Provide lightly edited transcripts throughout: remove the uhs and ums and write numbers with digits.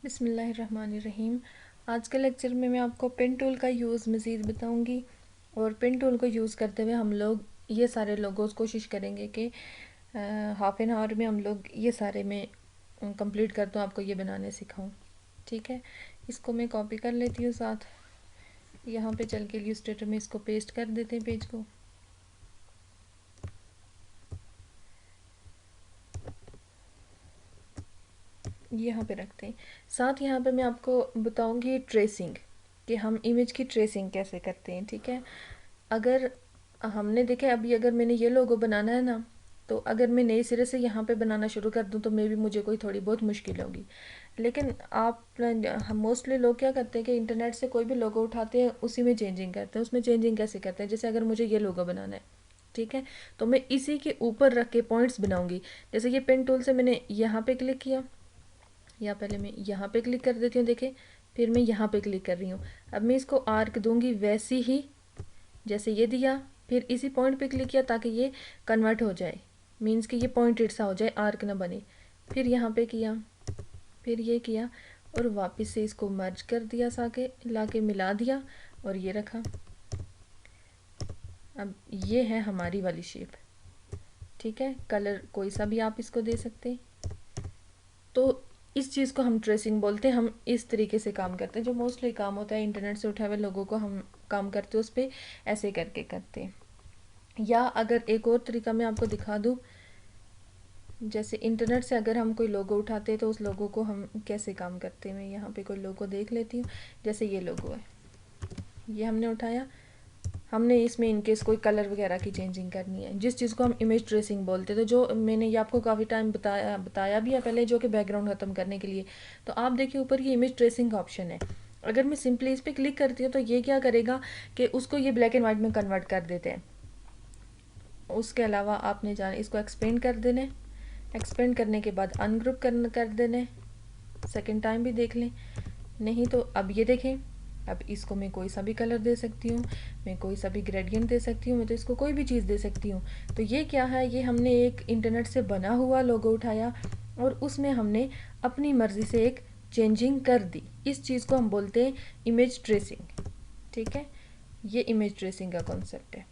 बिस्मिल्लाहिर्रहमानिर्रहीम। आज के लेक्चर में मैं आपको पेन टूल का यूज़ मज़ीद बताऊंगी और पेन टूल को यूज़ करते हुए हम लोग ये सारे लोगोस कोशिश करेंगे कि हाफ़ एन आवर में हम लोग ये सारे में कंप्लीट कर दूँ, आपको ये बनाने सिखाऊं। ठीक है, इसको मैं कॉपी कर लेती हूँ, साथ यहाँ पे चल के इलस्ट्रेटर में इसको पेस्ट कर देते हैं पेज को। यहाँ पे रखते हैं। साथ यहाँ पे मैं आपको बताऊंगी ट्रेसिंग, कि हम इमेज की ट्रेसिंग कैसे करते हैं। ठीक है, अगर हमने देखा अभी अगर मैंने ये लोगो बनाना है ना, तो अगर मैं नए सिरे से यहाँ पे बनाना शुरू कर दूँ तो मे भी मुझे कोई थोड़ी बहुत मुश्किल होगी। लेकिन आप हम मोस्टली लोग क्या करते हैं कि इंटरनेट से कोई भी लोगो उठाते हैं, उसी में चेंजिंग करते हैं। उसमें चेंजिंग कैसे करते हैं, जैसे अगर मुझे ये लोगो बनाना है, ठीक है, तो मैं इसी के ऊपर रख के पॉइंट्स बनाऊंगी। जैसे ये पेन टूल से मैंने यहाँ पे क्लिक किया, या पहले मैं यहाँ पे क्लिक कर देती हूँ, देखें, फिर मैं यहाँ पे क्लिक कर रही हूँ। अब मैं इसको आर्क दूंगी वैसी ही जैसे ये दिया, फिर इसी पॉइंट पे क्लिक किया ताकि ये कन्वर्ट हो जाए, मीन्स कि ये पॉइंटेड सा हो जाए, आर्क ना बने। फिर यहाँ पे किया, फिर ये किया और वापस से इसको मर्ज कर दिया, साके ला के मिला दिया और ये रखा। अब ये है हमारी वाली शेप। ठीक है, कलर कोई सा भी आप इसको दे सकते हैं। तो इस चीज़ को हम ट्रेसिंग बोलते हैं। हम इस तरीके से काम करते हैं, जो मोस्टली काम होता है इंटरनेट से उठाए हुए लोगों को हम काम करते हैं उस पर ऐसे करके करते हैं। या अगर एक और तरीका मैं आपको दिखा दूँ, जैसे इंटरनेट से अगर हम कोई लोगो उठाते हैं तो उस लोगो को हम कैसे काम करते हैं। मैं यहाँ पे कोई लोगो देख लेती हूँ, जैसे ये लोगो है, ये हमने उठाया, हमने इसमें इनकेस कोई कलर वगैरह की चेंजिंग करनी है, जिस चीज़ को हम इमेज ट्रेसिंग बोलते हैं। तो जो मैंने ये आपको काफ़ी टाइम बताया भी है पहले, जो कि बैकग्राउंड ख़त्म करने के लिए। तो आप देखिए ऊपर ये इमेज ट्रेसिंग का ऑप्शन है। अगर मैं सिंपली इस पर क्लिक करती हूँ तो ये क्या करेगा कि उसको ये ब्लैक एंड वाइट में कन्वर्ट कर देते हैं। उसके अलावा आपने जाना इसको एक्सपेंड कर देना है, एक्सपेंड करने के बाद अनग्रुप कर देना है। सेकेंड टाइम भी देख लें, नहीं तो अब ये देखें, अब इसको मैं कोई सा भी कलर दे सकती हूँ, मैं कोई सा भी ग्रेडियंट दे सकती हूँ, मैं तो इसको कोई भी चीज़ दे सकती हूँ। तो ये क्या है, ये हमने एक इंटरनेट से बना हुआ लोगो उठाया और उसमें हमने अपनी मर्ज़ी से एक चेंजिंग कर दी। इस चीज़ को हम बोलते हैं इमेज ट्रेसिंग। ठीक है, ये इमेज ट्रेसिंग का कॉन्सेप्ट है,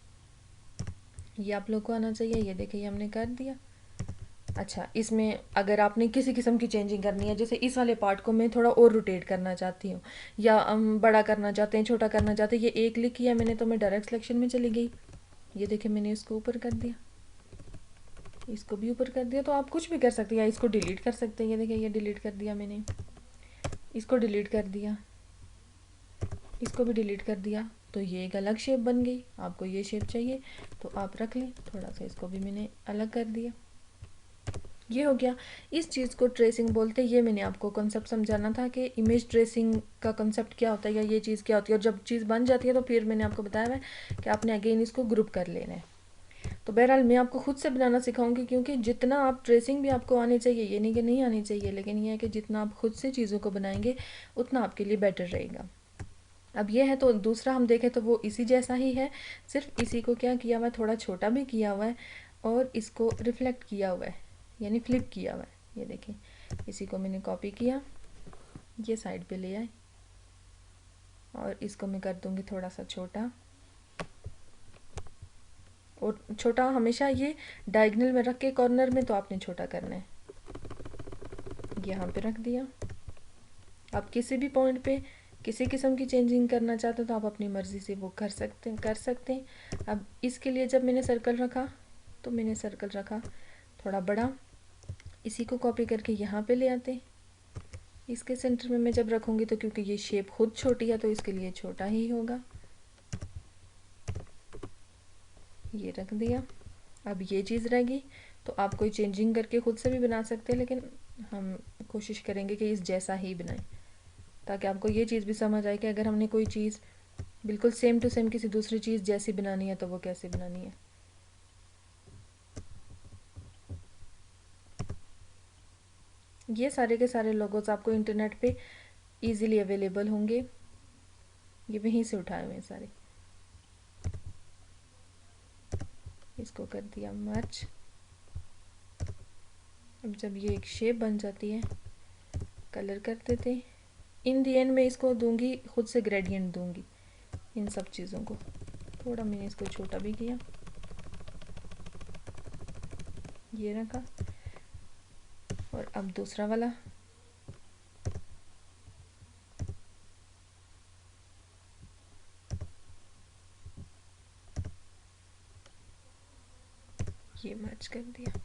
ये आप लोग को आना चाहिए। ये देखिए, ये हमने कर दिया। अच्छा, इसमें अगर आपने किसी किस्म की चेंजिंग करनी है, जैसे इस वाले पार्ट को मैं थोड़ा और रोटेट करना चाहती हूँ, या बड़ा करना चाहते हैं, छोटा करना चाहते हैं, ये एक क्लिक किया मैंने तो मैं डायरेक्ट सिलेक्शन में चली गई। ये देखिए, मैंने इसको ऊपर कर दिया, इसको भी ऊपर कर दिया। तो आप कुछ भी कर सकते हैं, या इसको डिलीट कर सकते हैं। ये देखिए, ये डिलीट कर दिया मैंने, इसको डिलीट कर दिया, इसको भी डिलीट कर दिया। तो ये एक अलग शेप बन गई। आपको ये शेप चाहिए तो आप रख लें। थोड़ा सा इसको भी मैंने अलग कर दिया, ये हो गया। इस चीज़ को ट्रेसिंग बोलते हैं। ये मैंने आपको कॉन्सेप्ट समझाना था कि इमेज ट्रेसिंग का कॉन्सेप्ट क्या होता है, या ये चीज़ क्या होती है। और जब चीज़ बन जाती है तो फिर मैंने आपको बताया है कि आपने अगेन इसको ग्रुप कर लेना है। तो बहरहाल मैं आपको खुद से बनाना सिखाऊंगी, क्योंकि जितना आप ट्रेसिंग भी आपको आनी चाहिए, ये नहीं कि नहीं आनी चाहिए, लेकिन ये है कि जितना आप खुद से चीज़ों को बनाएंगे उतना आपके लिए बेटर रहेगा। अब ये है, तो दूसरा हम देखें तो वो इसी जैसा ही है, सिर्फ इसी को क्या किया हुआ है, थोड़ा छोटा भी किया हुआ है और इसको रिफ्लेक्ट किया हुआ है, यानी फ्लिप किया हुआ है। ये देखें, इसी को मैंने कॉपी किया, ये साइड पे ले आए और इसको मैं कर दूंगी थोड़ा सा छोटा। और छोटा हमेशा ये डायगोनल में रख के कॉर्नर में, तो आपने छोटा करना है। यहाँ पे रख दिया। आप किसी भी पॉइंट पे किसी किस्म की चेंजिंग करना चाहते हो तो आप अपनी मर्ज़ी से वो कर सकते हैं। अब इसके लिए जब मैंने सर्कल रखा तो मैंने सर्कल रखा थोड़ा बड़ा, इसी को कॉपी करके यहाँ पे ले आते। इसके सेंटर में मैं जब रखूँगी तो क्योंकि ये शेप खुद छोटी है तो इसके लिए छोटा ही होगा। ये रख दिया। अब ये चीज़ रहेगी, तो आप कोई चेंजिंग करके खुद से भी बना सकते हैं, लेकिन हम कोशिश करेंगे कि इस जैसा ही बनाएं, ताकि आपको ये चीज़ भी समझ आए कि अगर हमने कोई चीज़ बिल्कुल सेम टू सेम किसी दूसरी चीज़ जैसी बनानी है तो वो कैसे बनानी है। ये सारे के सारे लोगोस आपको इंटरनेट पे इजीली अवेलेबल होंगे, ये वहीं से उठाए हुए हैं सारे। इसको कर दिया मर्ज। अब जब ये एक शेप बन जाती है, कलर कर देते। इन दी एंड मैं इसको दूंगी, खुद से ग्रेडियंट दूंगी इन सब चीज़ों को। थोड़ा मैंने इसको छोटा भी किया, ये रखा। और अब दूसरा वाला, ये मर्ज कर दिया।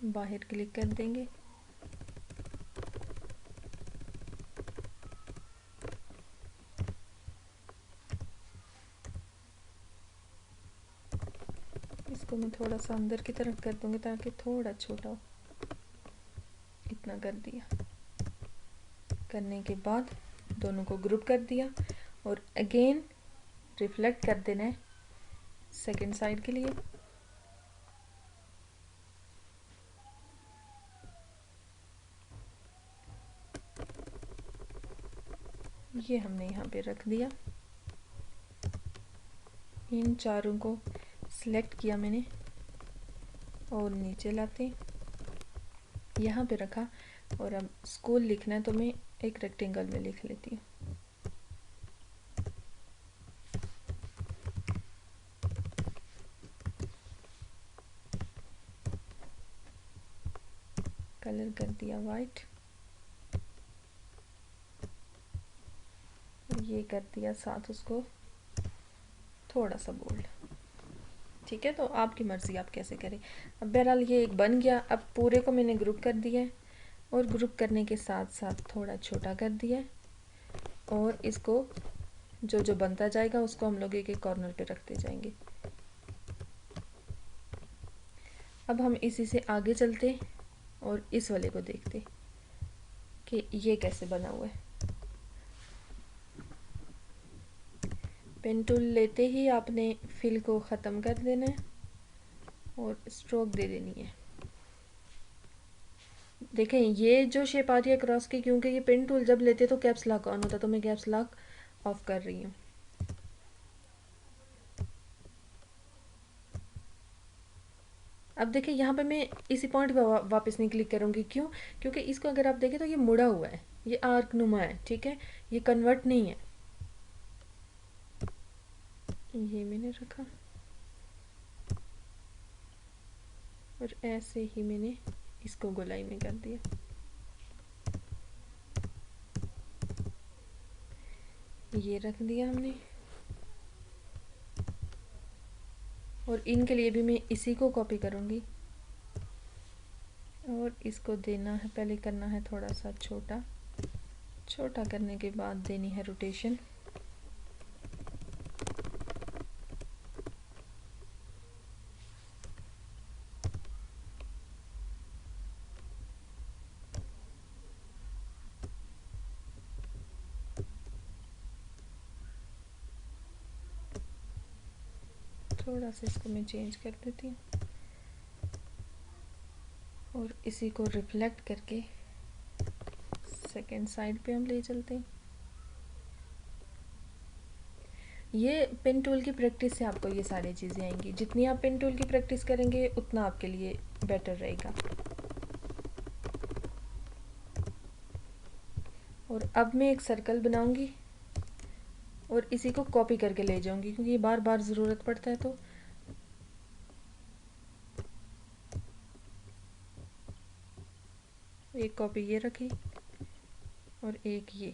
बाहर क्लिक कर देंगे। इसको मैं थोड़ा सा अंदर की तरफ कर दूंगी ताकि थोड़ा छोटा हो। इतना कर दिया। करने के बाद दोनों को ग्रुप कर दिया और अगेन रिफ्लेक्ट कर देना है सेकंड साइड के लिए। ये हमने यहाँ पे रख दिया। इन चारों को सिलेक्ट किया मैंने और नीचे लाते यहाँ पे रखा। और अब स्कूल लिखना है तो मैं एक रेक्टेंगल में लिख लेती हूँ। कलर कर दिया वाइट, ये कर दिया साथ उसको थोड़ा सा बोल्ड। ठीक है, तो आपकी मर्ज़ी आप कैसे करें। अब बहरहाल ये एक बन गया। अब पूरे को मैंने ग्रुप कर दिया है और ग्रुप करने के साथ साथ थोड़ा छोटा कर दिया है। और इसको जो जो बनता जाएगा उसको हम लोग एक एक कॉर्नर पे रखते जाएंगे। अब हम इसी से आगे चलते और इस वाले को देखते कि ये कैसे बना हुआ है। पेन टूल लेते ही आपने फिल को ख़त्म कर देना है और स्ट्रोक दे देनी है। देखें ये जो शेप आ रही है क्रॉस की, क्योंकि ये पेन टूल जब लेते तो कैप्स लॉक ऑन होता, तो मैं कैप्स लॉक ऑफ कर रही हूँ। अब देखिए यहाँ पे मैं इसी पॉइंट पे वापस नहीं क्लिक करूँगी। क्यों? क्योंकि इसको अगर आप देखें तो ये मुड़ा हुआ है, ये आर्क नुमा है। ठीक है, ये कन्वर्ट नहीं है। ये मैंने रखा और ऐसे ही मैंने इसको गोलाई में कर दिया। ये रख दिया हमने। और इनके लिए भी मैं इसी को कॉपी करूँगी और इसको देना है, पहले करना है थोड़ा सा छोटा। छोटा करने के बाद देनी है रोटेशन। थोड़ा सा इसको मैं चेंज कर देती हूँ और इसी को रिफ्लेक्ट करके सेकेंड साइड पे हम ले चलते हैं। ये पेन टूल की प्रैक्टिस से आपको ये सारी चीज़ें आएंगी। जितनी आप पेन टूल की प्रैक्टिस करेंगे उतना आपके लिए बेटर रहेगा। और अब मैं एक सर्कल बनाऊंगी और इसी को कॉपी करके ले जाऊंगी, क्योंकि ये बार बार ज़रूरत पड़ता है। तो एक कॉपी ये रखी और एक ये,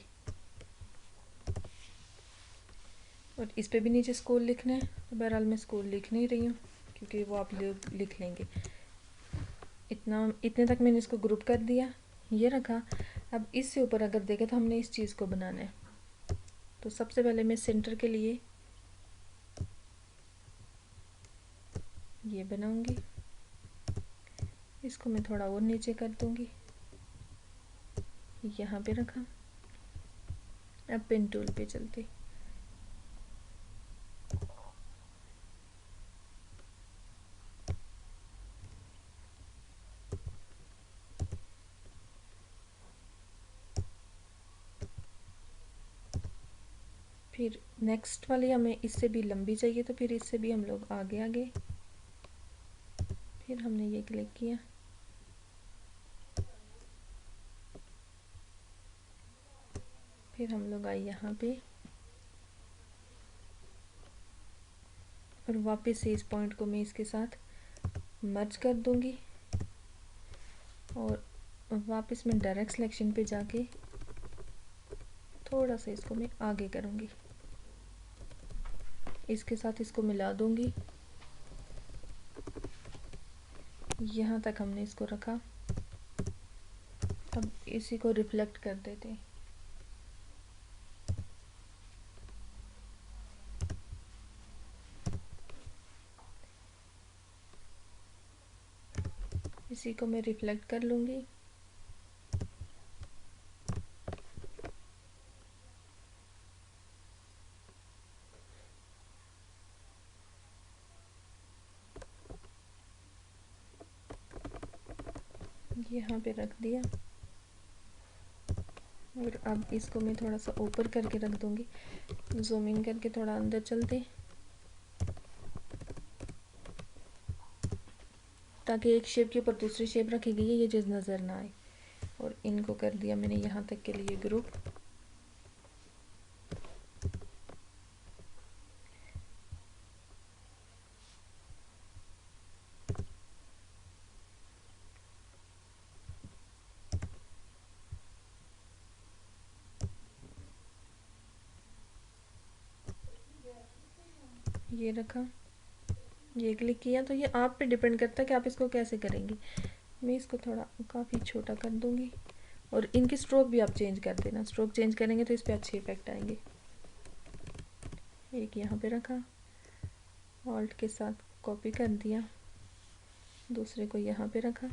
और इस पे भी नीचे स्कूल लिखना है। तो बहरहाल मैं स्कूल लिख नहीं रही हूँ क्योंकि वो आप लोग लिख लेंगे। इतने तक मैंने इसको ग्रुप कर दिया, ये रखा। अब इससे ऊपर अगर देखें तो हमने इस चीज़ को बनाना है। तो सबसे पहले मैं सेंटर के लिए ये बनाऊंगी। इसको मैं थोड़ा और नीचे कर दूंगी, यहाँ पे रखा। अब पेन टूल पे चलते। फिर नेक्स्ट वाली हमें इससे भी लंबी चाहिए, तो फिर इससे भी हम लोग आगे आगे। फिर हमने ये क्लिक किया फिर हम लोग आए यहाँ पे और वापस से इस पॉइंट को मैं इसके साथ मर्ज कर दूंगी और वापस मैं डायरेक्ट सिलेक्शन पे जाके थोड़ा सा इसको मैं आगे करूँगी, इसके साथ इसको मिला दूंगी। यहाँ तक हमने इसको रखा। अब इसी को रिफ्लेक्ट कर देते हैं। इसी को मैं रिफ्लेक्ट कर लूँगी। यहाँ पे रख दिया और अब इसको मैं थोड़ा सा ऊपर करके रख दूँगी। जूम इन करके थोड़ा अंदर चलते ताकि एक शेप के ऊपर दूसरी शेप रखी गई है ये चीज़ नज़र ना आए। और इनको कर दिया मैंने यहाँ तक के लिए ग्रुप। ये रखा, ये क्लिक किया। तो ये आप पे डिपेंड करता है कि आप इसको कैसे करेंगे। मैं इसको थोड़ा काफ़ी छोटा कर दूंगी और इनकी स्ट्रोक भी आप चेंज कर देना। स्ट्रोक चेंज करेंगे तो इस पर अच्छे इफेक्ट आएंगे। एक यहाँ पे रखा, ऑल्ट के साथ कॉपी कर दिया, दूसरे को यहाँ पे रखा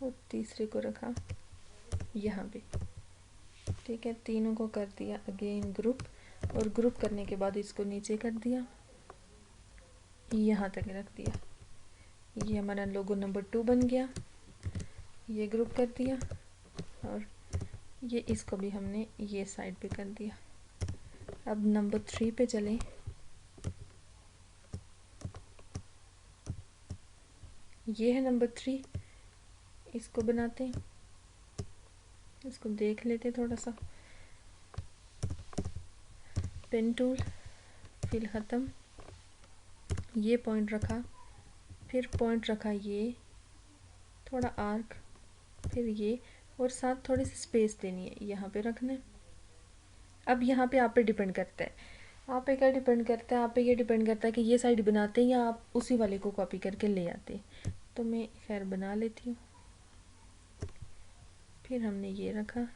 और तीसरे को रखा यहाँ पे। ठीक है, तीनों को कर दिया अगेन ग्रुप और ग्रुप करने के बाद इसको नीचे कर दिया, यहाँ तक रख दिया। ये हमारा लोगो नंबर 2 बन गया। ये ग्रुप कर दिया और ये इसको भी हमने ये साइड पे कर दिया। अब नंबर 3 पे चलें। ये है नंबर 3, इसको बनाते हैं, इसको देख लेते थोड़ा सा। पेन टूल, फिल ख़त्म, ये पॉइंट रखा, फिर पॉइंट रखा ये, थोड़ा आर्क, फिर ये और साथ थोड़ी सी स्पेस देनी है, यहाँ पे रखना है। अब यहाँ पे आप पे डिपेंड करता है, आप पे क्या डिपेंड करता है, आप पे ये डिपेंड करता है कि ये साइड बनाते हैं या आप उसी वाले को कॉपी करके ले आते हैं। तो मैं खैर बना लेती हूँ। फिर हमने ये रखा,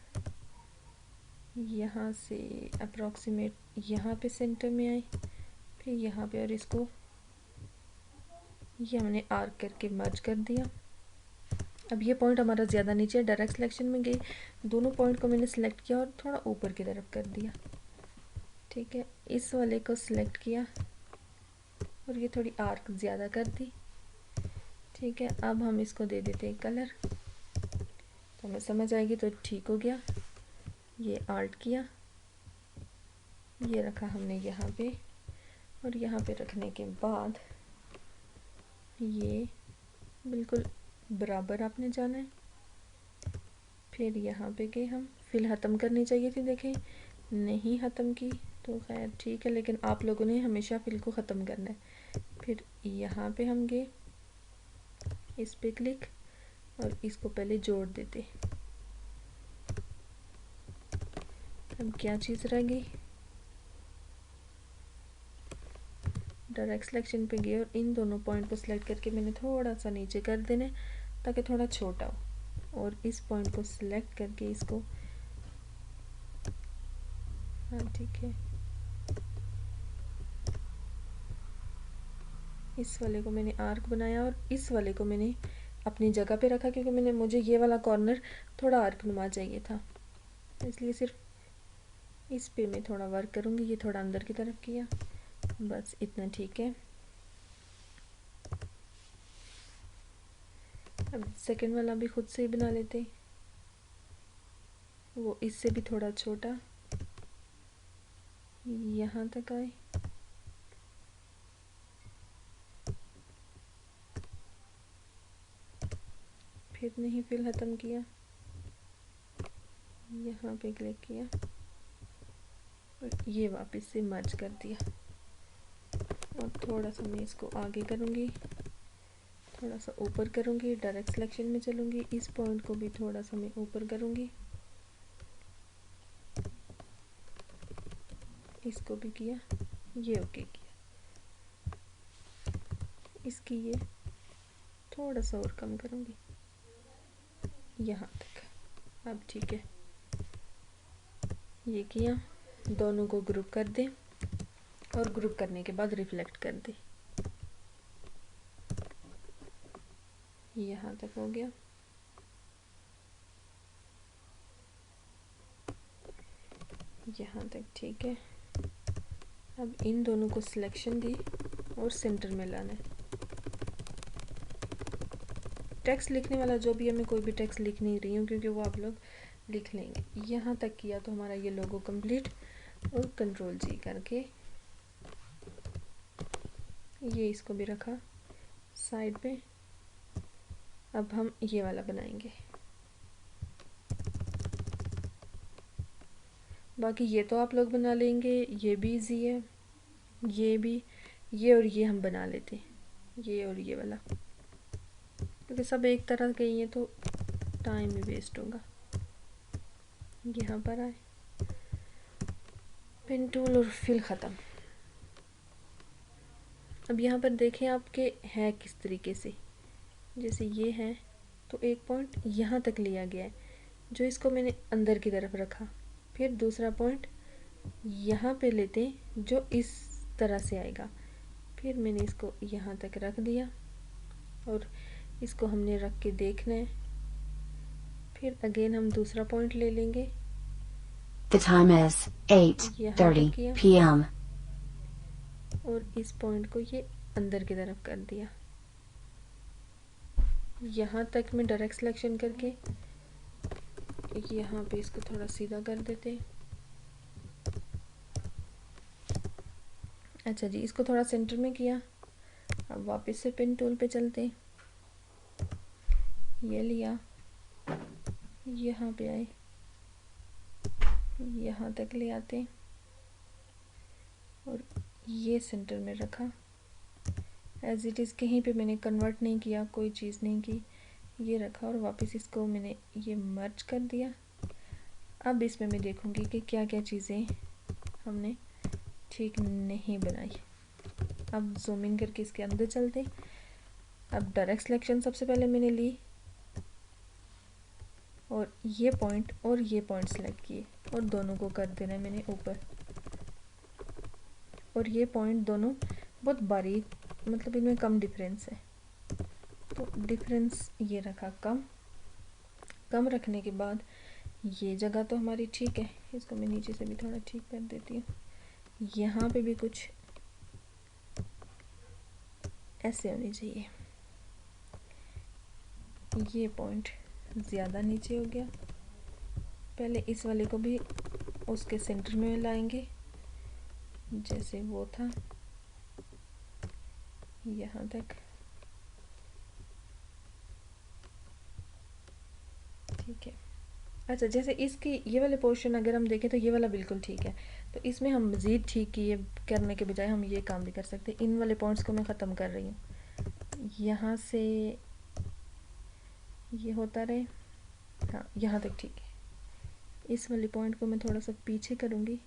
यहाँ से अप्रॉक्सीमेट यहाँ पे सेंटर में आए, फिर यहाँ पे और इसको ये हमने आर्क करके मर्ज कर दिया। अब ये पॉइंट हमारा ज़्यादा नीचे डायरेक्ट सिलेक्शन में गई, दोनों पॉइंट को मैंने सेलेक्ट किया और थोड़ा ऊपर की तरफ कर दिया। ठीक है, इस वाले को सिलेक्ट किया और ये थोड़ी आर्क ज़्यादा कर दी। ठीक है, अब हम इसको दे देते हैं कलर, तो हमें समझ आएगी तो ठीक हो गया। ये आर्ट किया, ये रखा हमने यहाँ पे और यहाँ पे रखने के बाद ये बिल्कुल बराबर आपने जाना है। फिर यहाँ पे गए हम, फिल ख़त्म करनी चाहिए थी, देखें नहीं ख़त्म की तो खैर ठीक है, लेकिन आप लोगों ने हमेशा फिल को ख़त्म करना है। फिर यहाँ पे हम गए, इस पे क्लिक और इसको पहले जोड़ देते। अब क्या चीज़ रह गई, डायरेक्ट सिलेक्शन पे गए और इन दोनों पॉइंट को सिलेक्ट करके मैंने थोड़ा सा नीचे कर देना है ताकि थोड़ा छोटा हो, और इस पॉइंट को सिलेक्ट करके इसको, हाँ ठीक है, इस वाले को मैंने आर्क बनाया और इस वाले को मैंने अपनी जगह पे रखा क्योंकि मुझे ये वाला कॉर्नर थोड़ा आर्क नुमा चाहिए था, इसलिए सिर्फ इस पे मैं थोड़ा वर्क करूँगी। ये थोड़ा अंदर की तरफ किया, बस इतना ठीक है। अब सेकंड वाला भी खुद से ही बना लेते, वो इससे भी थोड़ा छोटा, यहाँ तक आए। फिर नहीं फिल ख़त्म किया, यहाँ पे क्लिक किया और ये वापस से मर्ज कर दिया। और थोड़ा सा मैं इसको आगे करूँगी, थोड़ा सा ऊपर करूँगी, डायरेक्ट सिलेक्शन में चलूँगी, इस पॉइंट को भी थोड़ा सा मैं ऊपर करूँगी, इसको भी किया, ये ओके किया, इसकी ये थोड़ा सा और कम करूँगी यहाँ तक। अब ठीक है, ये किया, दोनों को ग्रुप कर दें और ग्रुप करने के बाद रिफ्लेक्ट कर दें। यहाँ तक हो गया, यहाँ तक ठीक है। अब इन दोनों को सिलेक्शन दी और सेंटर में लाना है। टेक्स्ट लिखने वाला जो भी है, मैं कोई भी टेक्स्ट लिख नहीं रही हूँ क्योंकि वो आप लोग लिख लेंगे। यहाँ तक किया तो हमारा ये लोगो कंप्लीट, और कंट्रोल जी करके ये इसको भी रखा साइड पे। अब हम ये वाला बनाएंगे, बाकी ये तो आप लोग बना लेंगे, ये भी इजी है, ये भी, ये और ये हम बना लेते हैं, ये और ये वाला, क्योंकि सब एक तरह के ही हैं तो टाइम ही वेस्ट होगा। यहाँ पर आए, पेन टूल और फिल ख़त्म। अब यहाँ पर देखें आपके है किस तरीके से, जैसे ये है तो एक पॉइंट यहाँ तक लिया गया है, जो इसको मैंने अंदर की तरफ रखा, फिर दूसरा पॉइंट यहाँ पे लेते हैं जो इस तरह से आएगा, फिर मैंने इसको यहाँ तक रख दिया और इसको हमने रख के देखना है। फिर अगेन हम दूसरा पॉइंट ले लेंगे, The time is यहाँ 8:30 तक किया p.m. और इस पॉइंट को ये अंदर की तरफ कर दिया। यहाँ तक मैं डायरेक्ट सिलेक्शन करके यहाँ पे इसको थोड़ा सीधा कर देते हैं। अच्छा जी, इसको थोड़ा सेंटर में किया। अब वापस से पेन टूल पे चलते हैं, ये लिया, यहाँ पे आए, यहाँ तक ले आते हैं और ये सेंटर में रखा, एज इट इज़, कहीं पे मैंने कन्वर्ट नहीं किया, कोई चीज़ नहीं की, ये रखा और वापस इसको मैंने ये मर्ज कर दिया। अब इसमें मैं देखूंगी कि क्या क्या चीज़ें हमने ठीक नहीं बनाई। अब जूम इन करके इसके अंदर चलते। अब डायरेक्ट सिलेक्शन सबसे पहले मैंने ली और ये पॉइंट सेलेक्ट किए और दोनों को कर देना है मैंने ऊपर, और ये पॉइंट दोनों बहुत बारीक, मतलब इनमें कम डिफरेंस है, तो डिफरेंस ये रखा कम रखने के बाद ये जगह तो हमारी ठीक है, इसको मैं नीचे से भी थोड़ा ठीक कर देती हूँ। यहाँ पे भी कुछ ऐसे होनी चाहिए, ये पॉइंट ज़्यादा नीचे हो गया, पहले इस वाले को भी उसके सेंटर में लाएंगे जैसे वो था, यहाँ तक ठीक है। अच्छा, जैसे इसकी ये वाले पोर्शन अगर हम देखें तो ये वाला बिल्कुल ठीक है, तो इसमें हम मज़ीद ठीक किए करने के बजाय हम ये काम भी कर सकते हैं। इन वाले पॉइंट्स को मैं ख़त्म कर रही हूँ, यहाँ से ये होता रहे, हाँ यहाँ तक ठीक है। इस वाले पॉइंट को मैं थोड़ा सा पीछे करूँगी,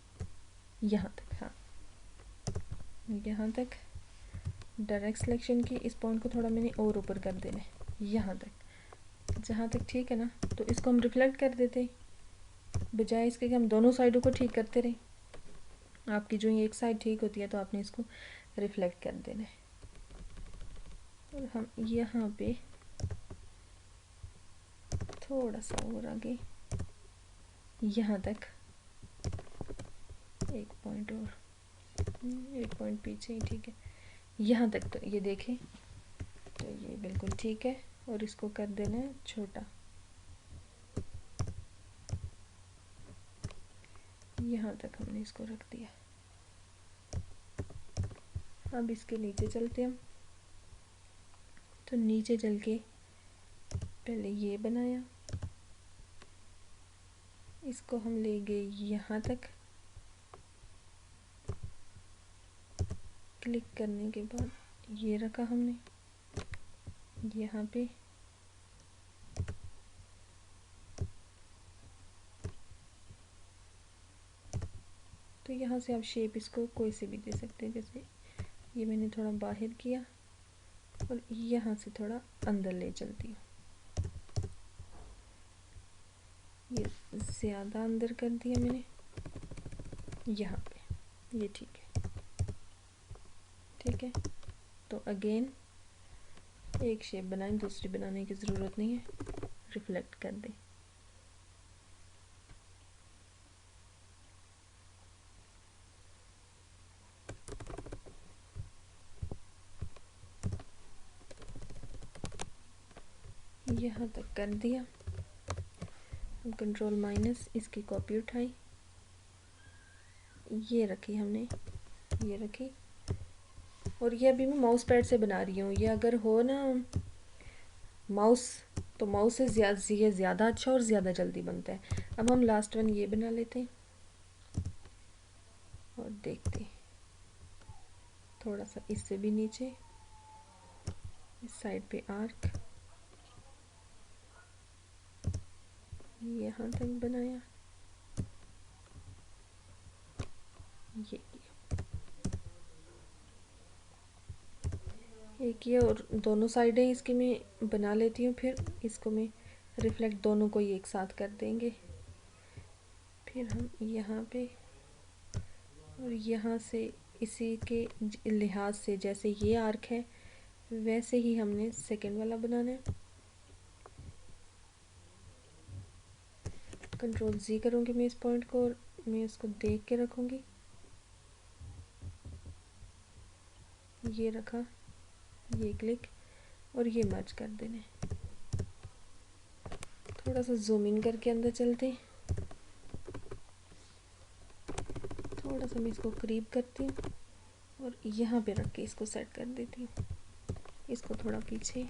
यहाँ तक, हाँ यहाँ तक डायरेक्ट सिलेक्शन की, इस पॉइंट को थोड़ा मैंने और ऊपर कर देना है, यहाँ तक, जहाँ तक ठीक है ना। तो इसको हम रिफ्लेक्ट कर देते, बजाय इसके कि हम दोनों साइडों को ठीक करते रहें। आपकी जो एक साइड ठीक होती है तो आपने इसको रिफ्लेक्ट कर देना है। और हम यहाँ पे थोड़ा सा और आगे, यहाँ तक एक पॉइंट और, एक पॉइंट पीछे ही ठीक है, यहाँ तक तो ये देखें तो ये बिल्कुल ठीक है। और इसको कर देना है छोटा, यहाँ तक हमने इसको रख दिया। अब इसके नीचे चलते हम, तो नीचे चल के पहले ये बनाया, इसको हम ले गए यहाँ तक। क्लिक करने के बाद ये रखा हमने यहाँ पे। तो यहाँ से आप शेप इसको कोई से भी दे सकते हैं, जैसे ये मैंने थोड़ा बाहर किया और यहाँ से थोड़ा अंदर ले चलती हूँ। ये ज़्यादा अंदर कर दिया मैंने यहाँ पे, ये ठीक है। ठीक है, तो अगेन एक शेप बनाएं, दूसरी बनाने की ज़रूरत नहीं है, रिफ्लेक्ट कर दें। यहाँ तक कर दिया। अब कंट्रोल माइनस इसकी कॉपी उठाई, ये रखी हमने, ये रखी। और ये अभी मैं माउस पैड से बना रही हूँ। ये अगर हो ना माउस, तो माउस से ये ज़्यादा अच्छा और ज़्यादा जल्दी बनता है। अब हम लास्ट वन ये बना लेते हैं और देखते हैं। थोड़ा सा इससे भी नीचे, इस साइड पे आर्क, यहाँ तक बनाया, ये एक ये। और दोनों साइडें इसकी मैं बना लेती हूँ, फिर इसको मैं रिफ्लेक्ट दोनों को ही एक साथ कर देंगे। फिर हम यहाँ पे और यहाँ से इसी के लिहाज से जैसे ये आर्क है वैसे ही हमने सेकंड वाला बनाना है। कंट्रोल जी करूँगी मैं इस पॉइंट को और मैं इसको देख के रखूँगी। ये रखा, ये क्लिक और ये मर्ज कर देने। थोड़ा सा जूम इन करके अंदर चलते, थोड़ा सा मैं इसको करीब करती हूँ और यहाँ पे रख के इसको सेट कर देती हूँ। इसको थोड़ा पीछे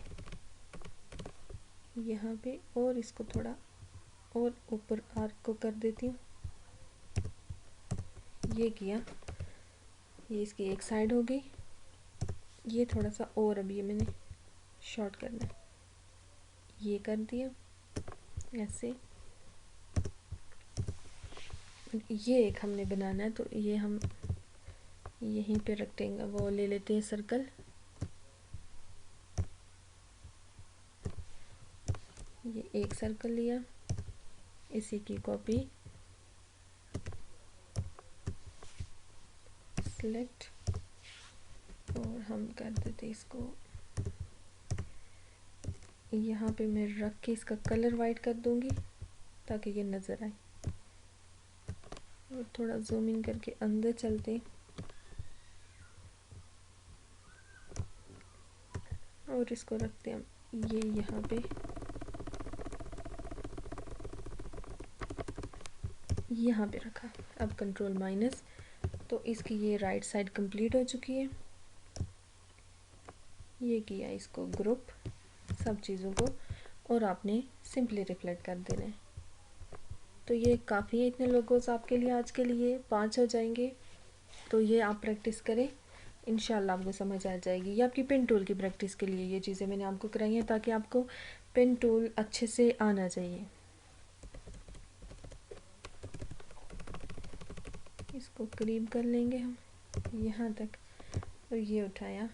यहाँ पे और इसको थोड़ा और ऊपर आर्क को कर देती हूँ। ये किया, ये इसकी एक साइड हो गई। ये थोड़ा सा और अब ये मैंने शॉर्ट करना है, ये कर दिया ऐसे। ये एक हमने बनाना है, तो ये हम यहीं पे रेक्टेंगल वो ले लेते हैं, सर्कल। ये एक सर्कल लिया, इसी की कॉपी, सिलेक्ट, और हम कर देते इसको यहाँ पे मैं रख के इसका कलर वाइट कर दूंगी ताकि ये नज़र आए। और थोड़ा जूम इन करके अंदर चलते और इसको रखते हम ये यहाँ पे, यहाँ पे रखा। अब कंट्रोल माइनस, तो इसकी ये राइट साइड कंप्लीट हो चुकी है। ये किया इसको ग्रुप सब चीज़ों को, और आपने सिंपली रिफ्लेक्ट कर देना है। तो ये काफ़ी है इतने लोगोस आपके लिए, आज के लिए 5 हो जाएंगे। तो ये आप प्रैक्टिस करें, इंशाल्लाह आपको समझ आ जाएगी। ये आपकी पेन टूल की प्रैक्टिस के लिए ये चीज़ें मैंने आपको कराई हैं, ताकि आपको पेन टूल अच्छे से आना चाहिए। इसको करीब कर लेंगे हम यहाँ तक, और ये उठाया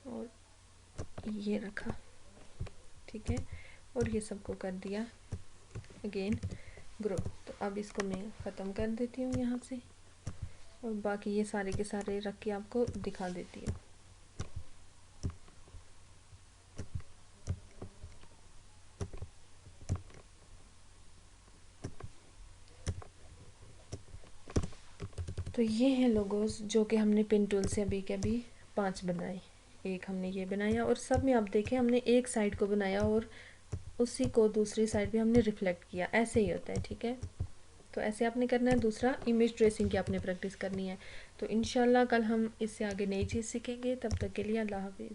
और ये रखा, ठीक है। और ये सबको कर दिया अगेन ग्रुप। तो अब इसको मैं ख़त्म कर देती हूँ यहाँ से, और बाकी ये सारे के सारे रख के आपको दिखा देती हूँ। तो ये हैं लोगोस जो कि हमने पेन टूल से अभी के अभी 5 बनाए। एक हमने ये बनाया, और सब में आप देखें हमने एक साइड को बनाया और उसी को दूसरी साइड पे हमने रिफ्लेक्ट किया, ऐसे ही होता है, ठीक है। तो ऐसे आपने करना है। दूसरा इमेज ट्रेसिंग की आपने प्रैक्टिस करनी है। तो इंशाल्लाह कल हम इससे आगे नई चीज़ सीखेंगे। तब तक के लिए अल्लाह हाफिज़।